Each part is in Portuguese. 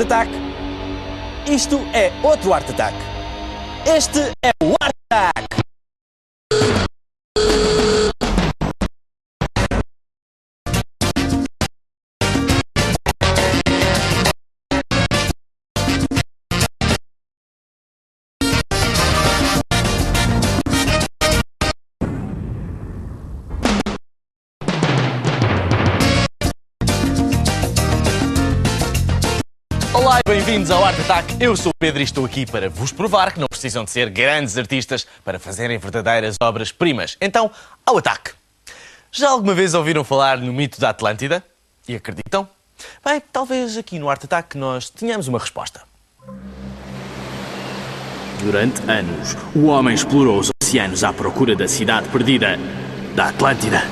Attack. Isto é outro Art Attack. Este é o Art Attack. Olá e bem-vindos ao Art Attack. Eu sou o Pedro e estou aqui para vos provar que não precisam de ser grandes artistas para fazerem verdadeiras obras-primas. Então, ao ataque! Já alguma vez ouviram falar no mito da Atlântida? E acreditam? Bem, talvez aqui no Art Attack nós tenhamos uma resposta. Durante anos, o homem explorou os oceanos à procura da cidade perdida, da Atlântida.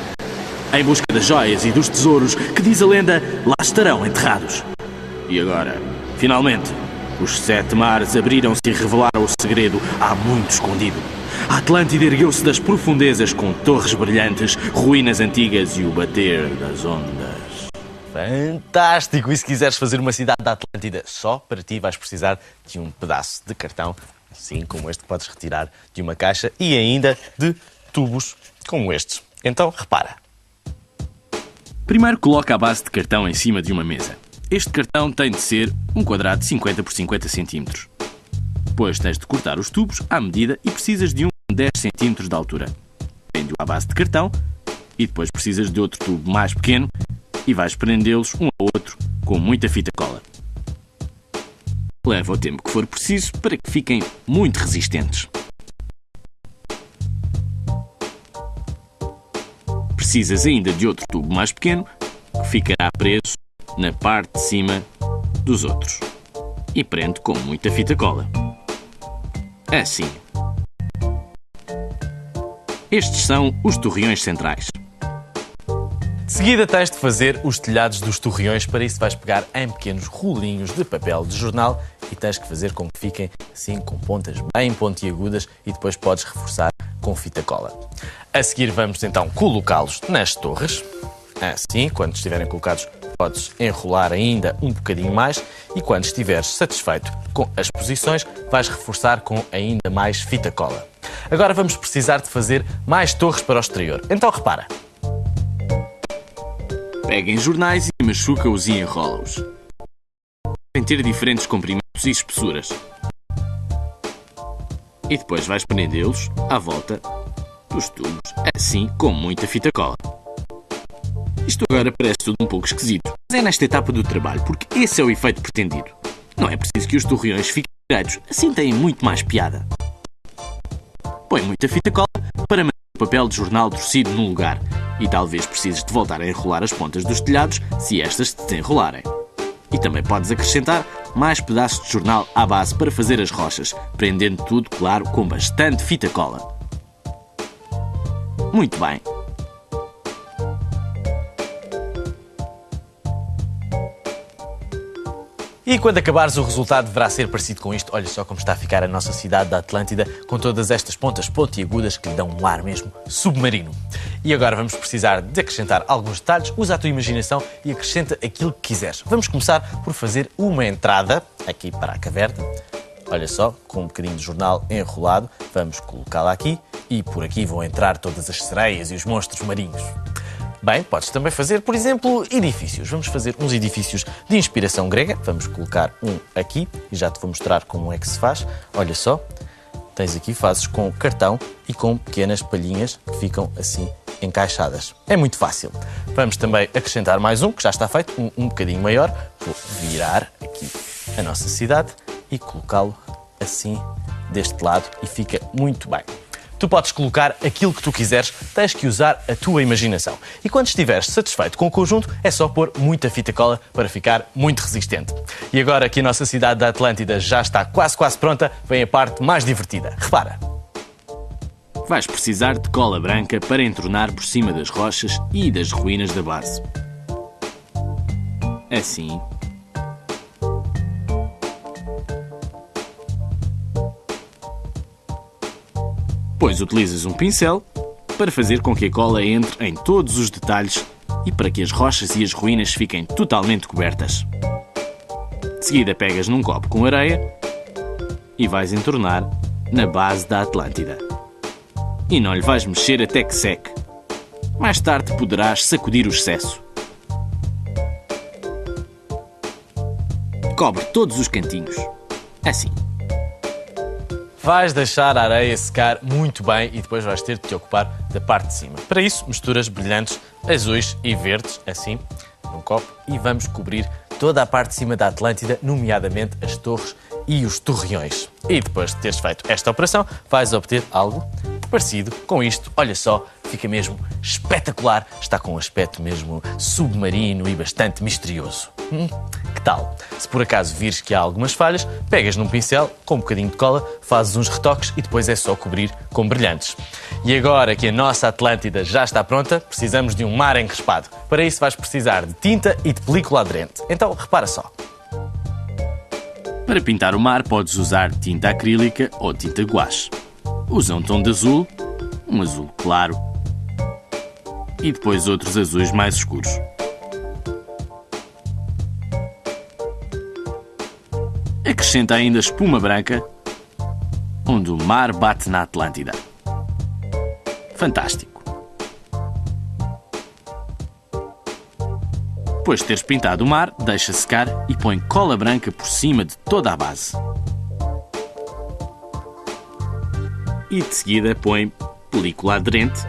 Em busca das joias e dos tesouros que, diz a lenda, lá estarão enterrados. E agora, finalmente, os 7 mares abriram-se e revelaram o segredo há muito escondido. A Atlântida ergueu-se das profundezas com torres brilhantes, ruínas antigas e o bater das ondas. Fantástico! E se quiseres fazer uma cidade da Atlântida só para ti, vais precisar de um pedaço de cartão, assim como este que podes retirar de uma caixa, e ainda de tubos como estes. Então, repara. Primeiro coloca a base de cartão em cima de uma mesa. Este cartão tem de ser um quadrado de 50 por 50 cm. Depois tens de cortar os tubos à medida e precisas de um de 10 cm de altura. Prende-o à base de cartão e depois precisas de outro tubo mais pequeno e vais prendê-los um ao outro com muita fita cola. Leva o tempo que for preciso para que fiquem muito resistentes. Precisas ainda de outro tubo mais pequeno que ficará preso na parte de cima dos outros e prende com muita fita cola. Assim. Estes são os torreões centrais. De seguida tens de fazer os telhados dos torreões. Para isso vais pegar em pequenos rolinhos de papel de jornal e tens que fazer com que fiquem assim com pontas bem pontiagudas e depois podes reforçar com fita cola. A seguir vamos então colocá-los nas torres. Assim, quando estiverem colocados, podes enrolar ainda um bocadinho mais e quando estiveres satisfeito com as posições, vais reforçar com ainda mais fita cola. Agora vamos precisar de fazer mais torres para o exterior. Então repara. Pega em jornais e machuca-os e enrola-os. Devem ter diferentes comprimentos e espessuras. E depois vais prendê-los à volta dos tubos, assim com muita fita cola. Isto agora parece tudo um pouco esquisito, mas é nesta etapa do trabalho, porque esse é o efeito pretendido. Não é preciso que os torreões fiquem direitos, assim têm muito mais piada. Põe muita fita cola para manter o papel de jornal torcido no lugar e talvez precises de voltar a enrolar as pontas dos telhados se estas se desenrolarem. E também podes acrescentar mais pedaços de jornal à base para fazer as rochas, prendendo tudo, claro, com bastante fita cola. Muito bem. E quando acabares, o resultado deverá ser parecido com isto. Olha só como está a ficar a nossa cidade da Atlântida, com todas estas pontas pontiagudas que lhe dão um ar mesmo submarino. E agora vamos precisar de acrescentar alguns detalhes. Usa a tua imaginação e acrescenta aquilo que quiseres. Vamos começar por fazer uma entrada aqui para a caverna. Olha só, com um bocadinho de jornal enrolado, vamos colocá-la aqui e por aqui vão entrar todas as sereias e os monstros marinhos. Bem, podes também fazer, por exemplo, edifícios. Vamos fazer uns edifícios de inspiração grega. Vamos colocar um aqui e já te vou mostrar como é que se faz. Olha só, tens aqui, fazes com cartão e com pequenas palhinhas que ficam assim encaixadas. É muito fácil. Vamos também acrescentar mais um, que já está feito, um bocadinho maior. Vou virar aqui a nossa cidade e colocá-lo assim deste lado e fica muito bem. Tu podes colocar aquilo que tu quiseres, tens que usar a tua imaginação. E quando estiveres satisfeito com o conjunto, é só pôr muita fita cola para ficar muito resistente. E agora que a nossa cidade da Atlântida já está quase pronta, vem a parte mais divertida. Repara. Vais precisar de cola branca para entornar por cima das rochas e das ruínas da base. Assim. Depois utilizas um pincel para fazer com que a cola entre em todos os detalhes e para que as rochas e as ruínas fiquem totalmente cobertas. De seguida pegas num copo com areia e vais entornar na base da Atlântida. E não lhe vais mexer até que seque. Mais tarde poderás sacudir o excesso. Cobre todos os cantinhos. Assim. Vais deixar a areia secar muito bem e depois vais ter de te ocupar da parte de cima. Para isso, misturas brilhantes azuis e verdes, assim, num copo, e vamos cobrir toda a parte de cima da Atlântida, nomeadamente as torres e os torreões. E depois de teres feito esta operação, vais obter algo parecido com isto. Olha só, fica mesmo espetacular. Está com um aspecto mesmo submarino e bastante misterioso. Que tal? Se por acaso vires que há algumas falhas, pegas num pincel com um bocadinho de cola, fazes uns retoques e depois é só cobrir com brilhantes. E agora que a nossa Atlântida já está pronta, precisamos de um mar encrespado. Para isso vais precisar de tinta e de película aderente. Então, repara só. Para pintar o mar podes usar tinta acrílica ou tinta guache. Usa um tom de azul, um azul claro e depois outros azuis mais escuros. Acrescenta ainda espuma branca, onde o mar bate na Atlântida. Fantástico! Depois de teres pintado o mar, deixa secar e põe cola branca por cima de toda a base. E de seguida põe película aderente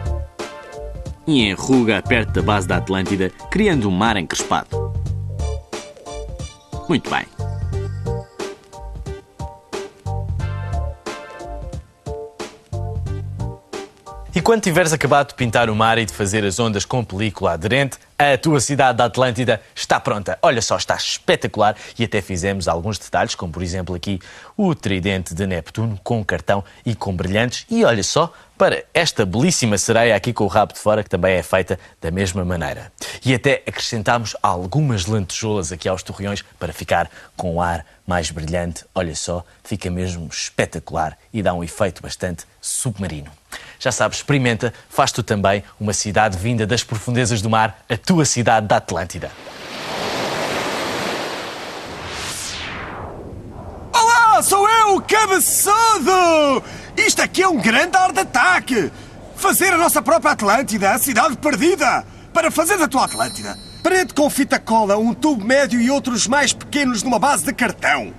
e enruga perto da base da Atlântida, criando um mar encrespado. Muito bem. E quando tiveres acabado de pintar o mar e de fazer as ondas com película aderente, a tua cidade da Atlântida está pronta. Olha só, está espetacular e até fizemos alguns detalhes, como por exemplo aqui o tridente de Neptuno com cartão e com brilhantes. E olha só para esta belíssima sereia aqui com o rabo de fora, que também é feita da mesma maneira. E até acrescentámos algumas lentejoulas aqui aos torreões para ficar com o ar mais brilhante. Olha só, fica mesmo espetacular e dá um efeito bastante submarino. Já sabes, experimenta, faz tu também uma cidade vinda das profundezas do mar, a tua cidade da Atlântida. Olá, sou eu, o Cabeçudo! Isto aqui é um grande ar de ataque! Fazer a nossa própria Atlântida, a cidade perdida! Para fazer a tua Atlântida, parede com fita cola, um tubo médio e outros mais pequenos numa base de cartão.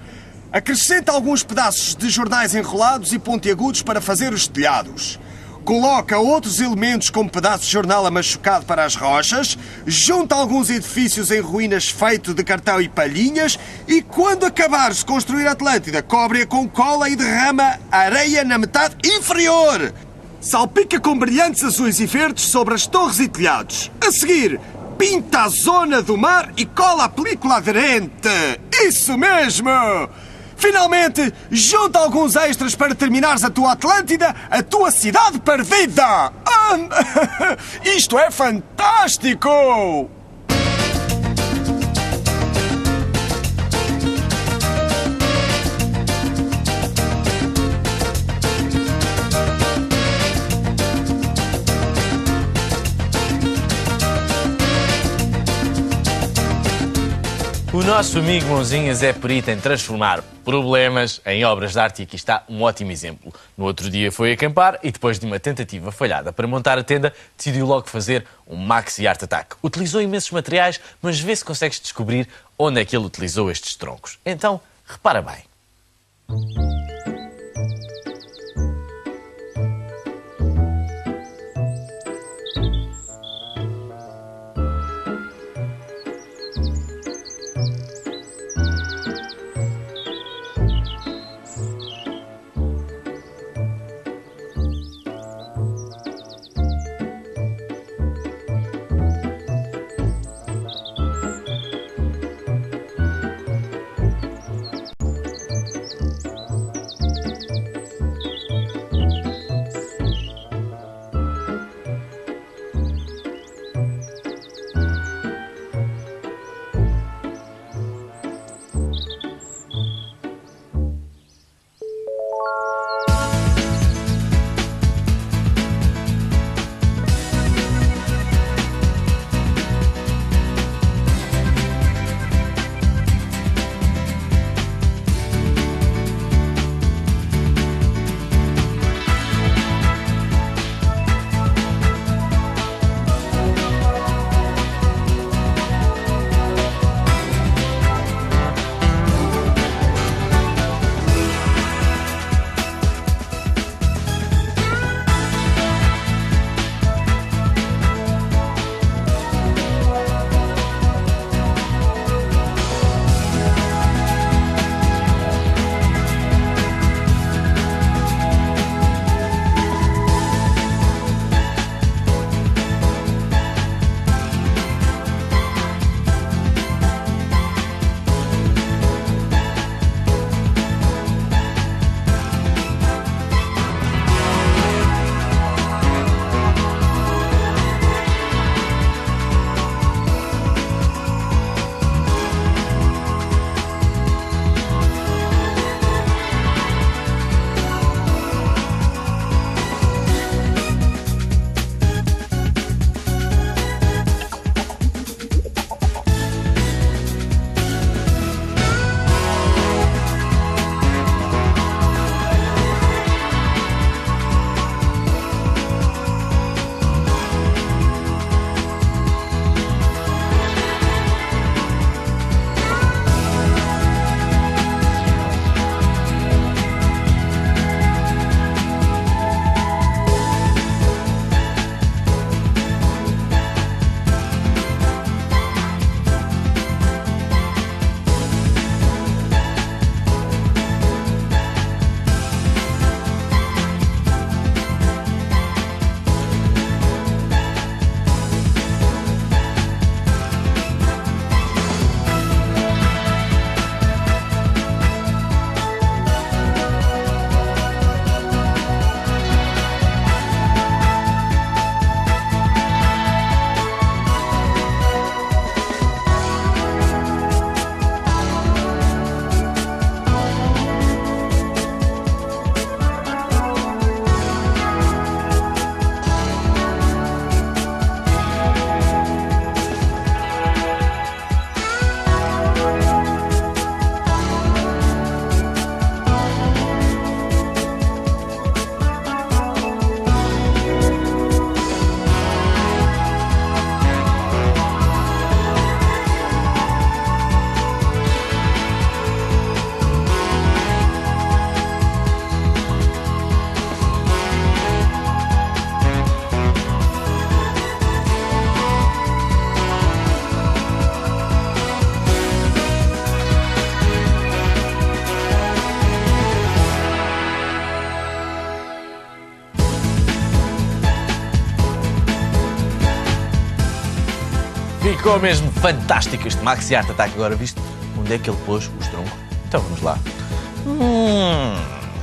Acrescenta alguns pedaços de jornais enrolados e pontiagudos para fazer os telhados. Coloca outros elementos como pedaços de jornal amachucado para as rochas, junta alguns edifícios em ruínas feito de cartão e palhinhas e quando acabares de construir a Atlântida, cobre-a com cola e derrama areia na metade inferior. Salpica com brilhantes azuis e verdes sobre as torres e telhados. A seguir, pinta a zona do mar e cola a película aderente. Isso mesmo! Finalmente, junta alguns extras para terminares a tua Atlântida, a tua cidade perdida! Isto é fantástico! O nosso amigo Mãozinhas é perito em transformar problemas em obras de arte e aqui está um ótimo exemplo. No outro dia foi acampar e depois de uma tentativa falhada para montar a tenda, decidiu logo fazer um Maxi Art Attack. Utilizou imensos materiais, mas vê se consegues descobrir onde é que ele utilizou estes troncos. Então, repara bem. Ficou mesmo fantástico este Maxi Art Attack. Agora viste onde é que ele pôs os troncos? Então vamos lá.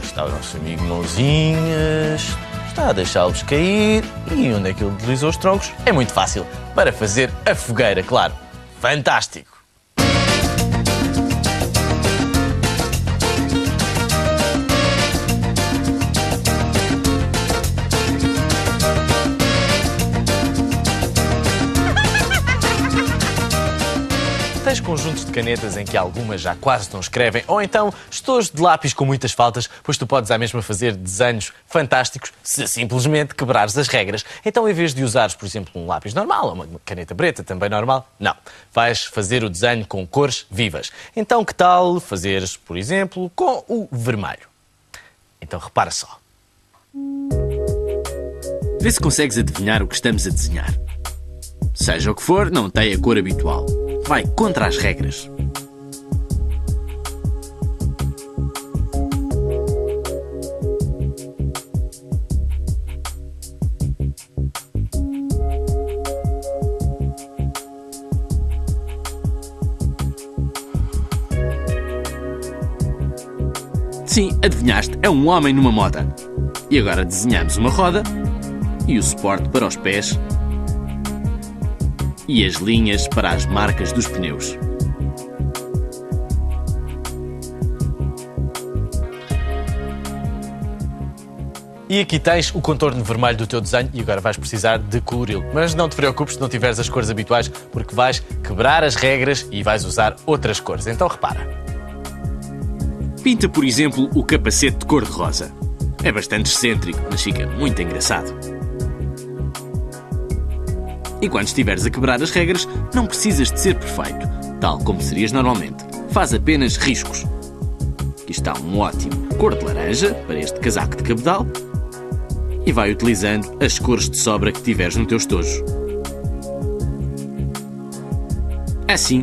Está o nosso amigo Mãozinhas. Está a deixá-los cair. E onde é que ele utilizou os troncos? É muito fácil. Para fazer a fogueira, claro. Fantástico! Tens conjuntos de canetas em que algumas já quase não escrevem, ou então estojos de lápis com muitas faltas, pois tu podes à mesma fazer desenhos fantásticos se simplesmente quebrares as regras. Então, em vez de usares, por exemplo, um lápis normal ou uma caneta preta também normal, não. Vais fazer o desenho com cores vivas. Então, que tal fazeres, por exemplo, com o vermelho? Então, repara só. Vê se consegues adivinhar o que estamos a desenhar. Seja o que for, não tem a cor habitual. Vai contra as regras. Sim, adivinhaste, é um homem numa moto. E agora desenhamos uma roda e o suporte para os pés e as linhas para as marcas dos pneus. E aqui tens o contorno vermelho do teu desenho e agora vais precisar de colori-lo. Mas não te preocupes se não tiveres as cores habituais, porque vais quebrar as regras e vais usar outras cores. Então repara. Pinta, por exemplo, o capacete de cor-de-rosa. É bastante excêntrico, mas fica muito engraçado. E quando estiveres a quebrar as regras, não precisas de ser perfeito, tal como serias normalmente. Faz apenas riscos. Aqui está um ótimo cor de laranja para este casaco de cabedal e vai utilizando as cores de sobra que tiveres no teu estojo. Assim.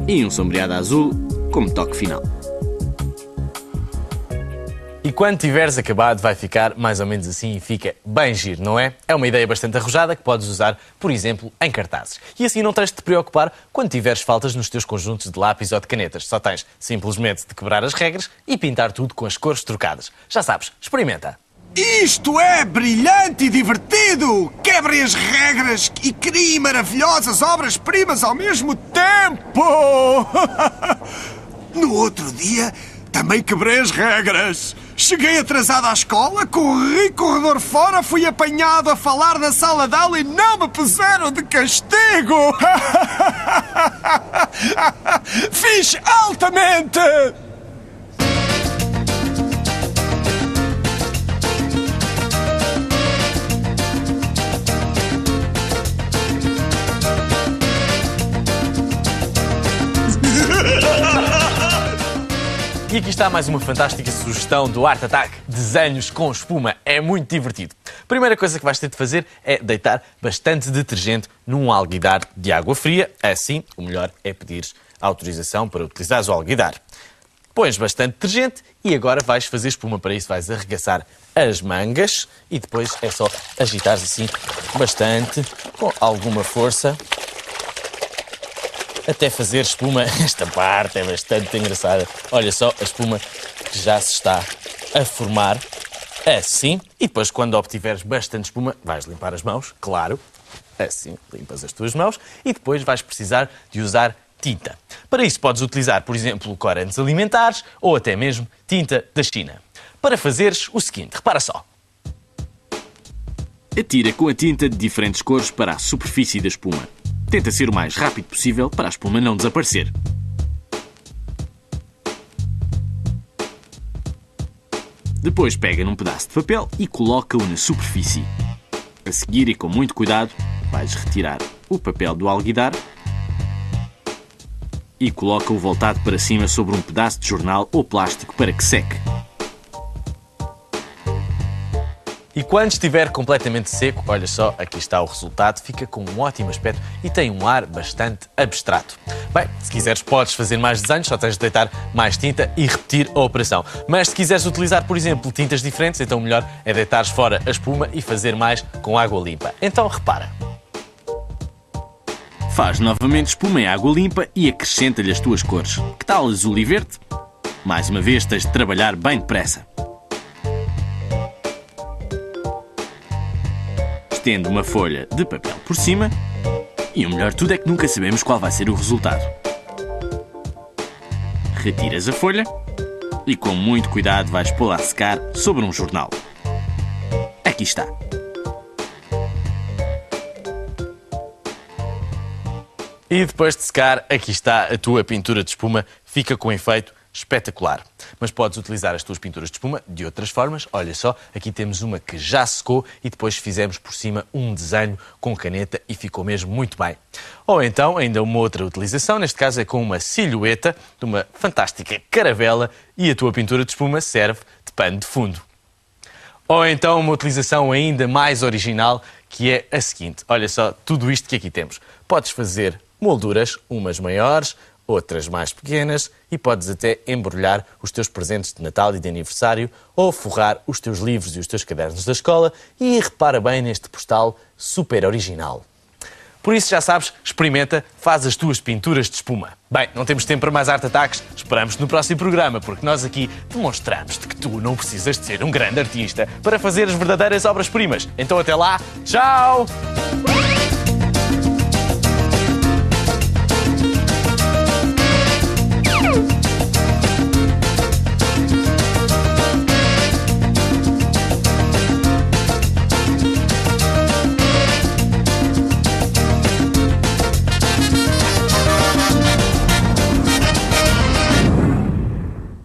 E um sombreado azul como toque final. E quando tiveres acabado vai ficar mais ou menos assim e fica bem giro, não é? É uma ideia bastante arrojada que podes usar, por exemplo, em cartazes. E assim não tens de te preocupar quando tiveres faltas nos teus conjuntos de lápis ou de canetas. Só tens simplesmente de quebrar as regras e pintar tudo com as cores trocadas. Já sabes, experimenta! Isto é brilhante e divertido! Quebrem as regras e criem maravilhosas obras-primas ao mesmo tempo! No outro dia, também quebrei as regras. Cheguei atrasado à escola, corri corredor fora, fui apanhado a falar na sala de aula e não me puseram de castigo! Fiz altamente! E aqui está mais uma fantástica sugestão do Art Attack. Desenhos com espuma. É muito divertido. A primeira coisa que vais ter de fazer é deitar bastante detergente num alguidar de água fria. Assim, o melhor é pedir autorização para utilizares o alguidar. Pões bastante detergente e agora vais fazer espuma. Para isso vais arregaçar as mangas e depois é só agitares assim bastante, com alguma força, até fazer espuma. Esta parte é bastante engraçada. Olha só a espuma que já se está a formar. Assim. E depois, quando obtiveres bastante espuma, vais limpar as mãos, claro. Assim, limpas as tuas mãos. E depois vais precisar de usar tinta. Para isso podes utilizar, por exemplo, corantes alimentares ou até mesmo tinta da China. Para fazeres o seguinte, repara só. Atira com a tinta de diferentes cores para a superfície da espuma. Tenta ser o mais rápido possível para a espuma não desaparecer. Depois pega num pedaço de papel e coloca-o na superfície. A seguir e com muito cuidado, vais retirar o papel do alguidar e coloca-o voltado para cima sobre um pedaço de jornal ou plástico para que seque. E quando estiver completamente seco, olha só, aqui está o resultado, fica com um ótimo aspecto e tem um ar bastante abstrato. Bem, se quiseres podes fazer mais desenhos, só tens de deitar mais tinta e repetir a operação. Mas se quiseres utilizar, por exemplo, tintas diferentes, então o melhor é deitares fora a espuma e fazer mais com água limpa. Então repara. Faz novamente espuma em água limpa e acrescenta-lhe as tuas cores. Que tal azul e verde? Mais uma vez tens de trabalhar bem depressa. Estende uma folha de papel por cima e o melhor de tudo é que nunca sabemos qual vai ser o resultado. Retiras a folha e com muito cuidado vais pô-la a secar sobre um jornal. Aqui está. E depois de secar, aqui está a tua pintura de espuma, fica com um efeito espetacular. Mas podes utilizar as tuas pinturas de espuma de outras formas. Olha só, aqui temos uma que já secou e depois fizemos por cima um desenho com caneta e ficou mesmo muito bem. Ou então, ainda uma outra utilização, neste caso é com uma silhueta de uma fantástica caravela e a tua pintura de espuma serve de pano de fundo. Ou então uma utilização ainda mais original, que é a seguinte. Olha só, tudo isto que aqui temos. Podes fazer molduras, umas maiores, outras mais pequenas, e podes até embrulhar os teus presentes de Natal e de aniversário ou forrar os teus livros e os teus cadernos da escola e repara bem neste postal super original. Por isso, já sabes, experimenta, faz as tuas pinturas de espuma. Bem, não temos tempo para mais Art Attacks, esperamos-te no próximo programa, porque nós aqui demonstramos-te que tu não precisas de ser um grande artista para fazer as verdadeiras obras-primas. Então até lá, tchau!